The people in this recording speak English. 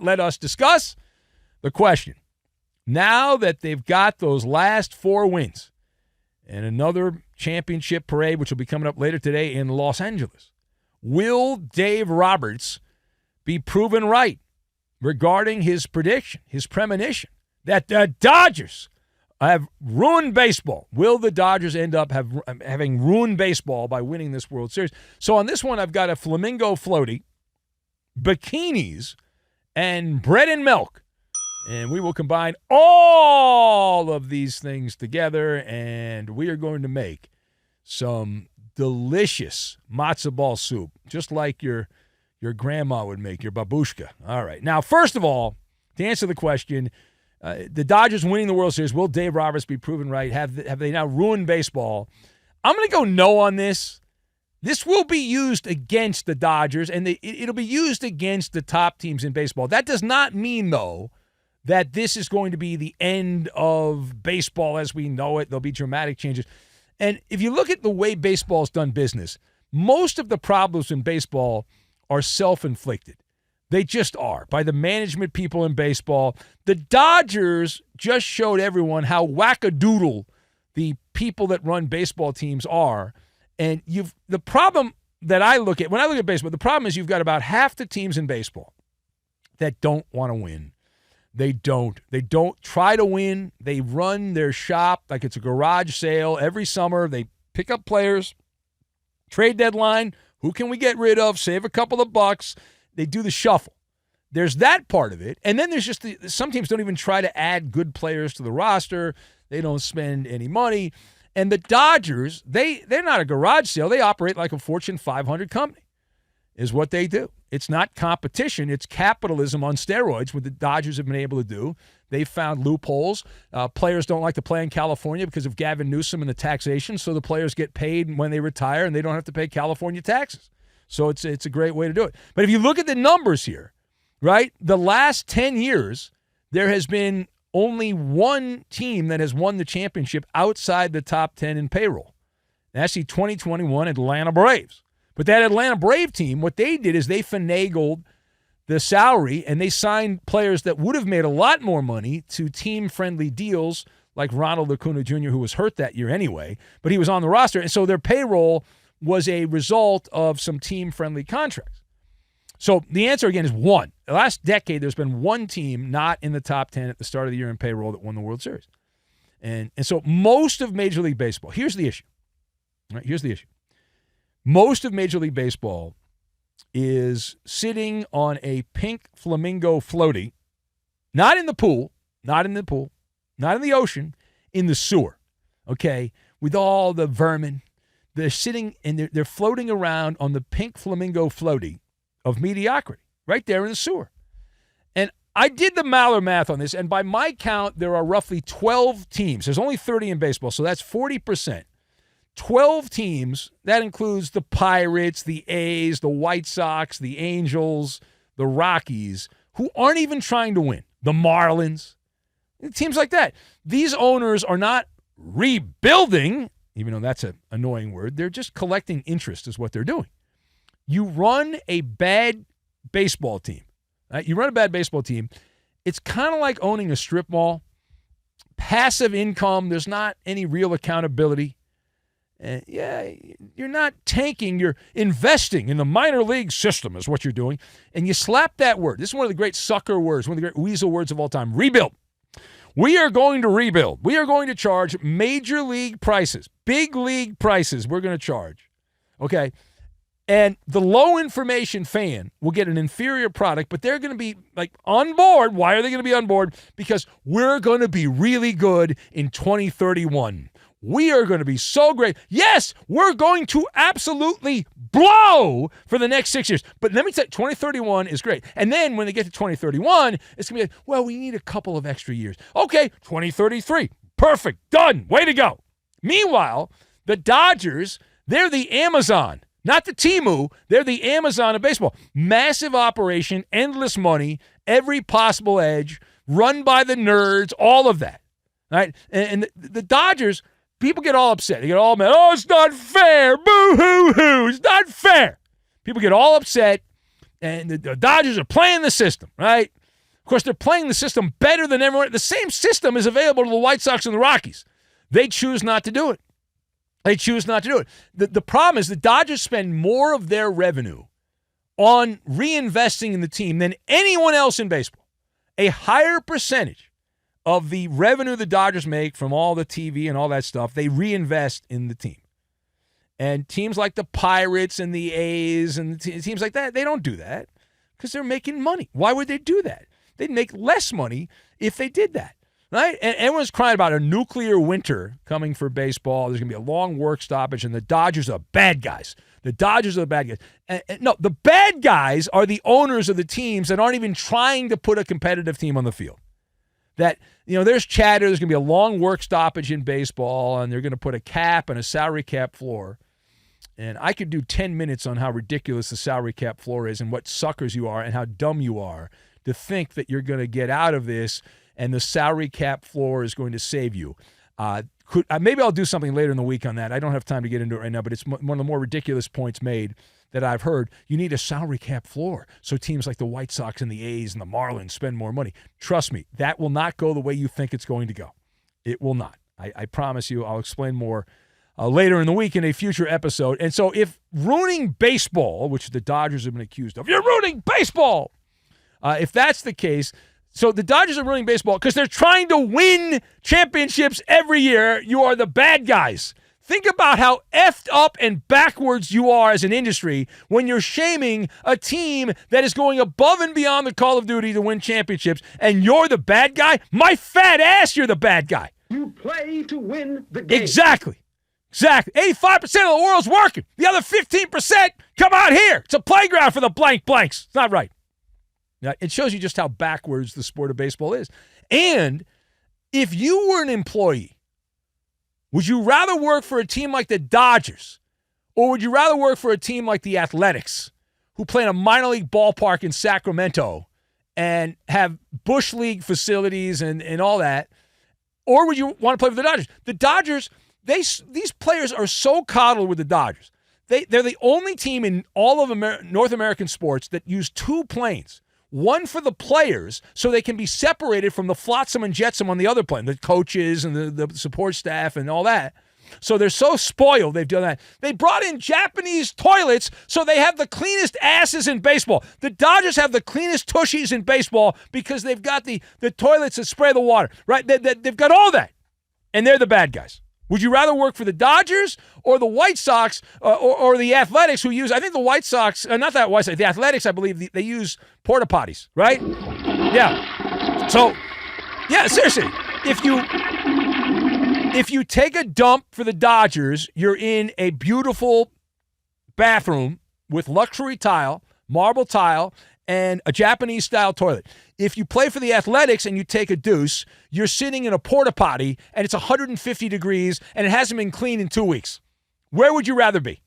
let us discuss the question. Now that they've got those last 4 wins and another championship parade, which will be coming up later today in Los Angeles, will Dave Roberts be proven right regarding his prediction, his premonition, that the Dodgers have ruined baseball? Will the Dodgers end up having ruined baseball by winning this World Series? So on this one, I've got a flamingo floaty, bikinis, and bread and milk. And we will combine all of these things together, and we are going to make some delicious matzo ball soup, just like your grandma would make, your babushka. All right. Now, first of all, to answer the question, the Dodgers winning the World Series, will Dave Roberts be proven right? Have they now ruined baseball? I'm going to go no on this. This will be used against the Dodgers, and it'll be used against the top teams in baseball. That does not mean, though, that this is going to be the end of baseball as we know it. There'll be dramatic changes. And if you look at the way baseball's done business, most of the problems in baseball are self-inflicted. They just are, by the management people in baseball. The Dodgers just showed everyone how wackadoodle the people that run baseball teams are. And the problem that I look at, when I look at baseball, the problem is you've got about half the teams in baseball that don't want to win. They don't try to win. They run their shop like it's a garage sale every summer. They pick up players, trade deadline, who can we get rid of, save a couple of bucks. They do the shuffle. There's that part of it. And then there's just some teams don't even try to add good players to the roster. They don't spend any money. And the Dodgers, they're not a garage sale. They operate like a Fortune 500 company is what they do. It's not competition. It's capitalism on steroids, what the Dodgers have been able to do. They've found loopholes. Players don't like to play in California because of Gavin Newsom and the taxation, so the players get paid when they retire, and they don't have to pay California taxes. So it's a great way to do it. But if you look at the numbers here, right, the last 10 years, there has been only one team that has won the championship outside the top 10 in payroll. That's the 2021 Atlanta Braves. But that Atlanta Brave team, what they did is they finagled the salary, and they signed players that would have made a lot more money to team-friendly deals, like Ronald Acuna Jr., who was hurt that year anyway, but he was on the roster. And so their payroll was a result of some team-friendly contracts. So the answer, again, is one. The last decade, there's been one team not in the top 10 at the start of the year in payroll that won the World Series. And so most of Major League Baseball, here's the issue. All right, here's the issue. Most of Major League Baseball is sitting on a pink flamingo floaty, not in the pool, not in the ocean, in the sewer, okay, with all the vermin. They're sitting and they're floating around on the pink flamingo floaty of mediocrity right there in the sewer. And I did the Maller math on this, and by my count, there are roughly 12 teams. There's only 30 in baseball, so that's 40%. 12 teams, that includes the Pirates, the A's, the White Sox, the Angels, the Rockies, who aren't even trying to win. The Marlins, teams like that. These owners are not rebuilding, even though that's an annoying word. They're just collecting interest is what they're doing. You run a bad baseball team. Right? You run a bad baseball team. It's kind of like owning a strip mall. Passive income. There's not any real accountability. You're not tanking. You're investing in the minor league system is what you're doing. And you slap that word. This is one of the great sucker words, one of the great weasel words of all time. Rebuild. We are going to rebuild. We are going to charge major league prices, big league prices we're going to charge. Okay? And the low information fan will get an inferior product, but they're going to be like on board. Why are they going to be on board? Because we're going to be really good in 2031. We are going to be so great. Yes, we're going to absolutely blow for the next 6 years. But let me tell you, 2031 is great. And then when they get to 2031, it's going to be like, well, we need a couple of extra years. Okay, 2033. Perfect. Done. Way to go. Meanwhile, the Dodgers, they're the Amazon. Not the Temu. They're the Amazon of baseball. Massive operation, endless money, every possible edge, run by the nerds, all of that. Right? And the Dodgers, people get all upset. They get all mad. Oh, it's not fair. Boo-hoo-hoo. It's not fair. People get all upset, and the Dodgers are playing the system, right? course, they're playing the system better than everyone. The same system is available to the White Sox and the Rockies. They choose not to do it. The problem is the Dodgers spend more of their revenue on reinvesting in the team than anyone else in baseball. A higher percentage of the revenue the Dodgers make from all the TV and all that stuff, they reinvest in the team. And teams like the Pirates and the A's and teams like that, they don't do that because they're making money. Why would they do that? They'd make less money if they did that, right? And everyone's crying about a nuclear winter coming for baseball. There's going to be a long work stoppage, and the Dodgers are bad guys. The Dodgers are the bad guys. No, the bad guys are the owners of the teams that aren't even trying to put a competitive team on the field. That, there's chatter, there's going to be a long work stoppage in baseball, and they're going to put a cap and a salary cap floor. And I could do 10 minutes on how ridiculous the salary cap floor is and what suckers you are and how dumb you are to think that you're going to get out of this and the salary cap floor is going to save you. Maybe I'll do something later in the week on that. I don't have time to get into it right now, but it's one of the more ridiculous points made that I've heard. You need a salary cap floor so teams like the White Sox and the A's and the Marlins spend more money. Trust me, that will not go the way you think it's going to go. It will not. I promise you. I'll explain more later in the week in a future episode. And so if ruining baseball, which the Dodgers have been accused of, you're ruining baseball. If that's the case, so the Dodgers are ruining baseball because they're trying to win championships every year. You are the bad guys. Think about how effed up and backwards you are as an industry when you're shaming a team that is going above and beyond the call of duty to win championships, and you're the bad guy? My fat ass, you're the bad guy. You play to win the game. Exactly. 85% of the world's working. The other 15%, come out here. It's a playground for the blanks. It's not right. Now, it shows you just how backwards the sport of baseball is. And if you were an employee, would you rather work for a team like the Dodgers, or would you rather work for a team like the Athletics, who play in a minor league ballpark in Sacramento and have Bush League facilities and all that? Or would you want to play for the Dodgers? The Dodgers, these players are so coddled with the Dodgers. They're the only team in all of North American sports that use two planes. One for the players so they can be separated from the flotsam and jetsam on the other plane, the coaches and the support staff and all that. So they're so spoiled they've done that. They brought in Japanese toilets so they have the cleanest asses in baseball. The Dodgers have the cleanest tushies in baseball because they've got the toilets that spray the water, right? They've got all that, and they're the bad guys. Would you rather work for the Dodgers or the White Sox or the Athletics who use, I think the White Sox, not that White Sox, the Athletics, I believe, they use porta potties, right? Yeah. So, yeah, seriously, if you take a dump for the Dodgers, you're in a beautiful bathroom with luxury tile, marble tile, and a Japanese-style toilet. If you play for the Athletics and you take a deuce, you're sitting in a porta-potty, and it's 150 degrees, and it hasn't been cleaned in 2 weeks. Where would you rather be?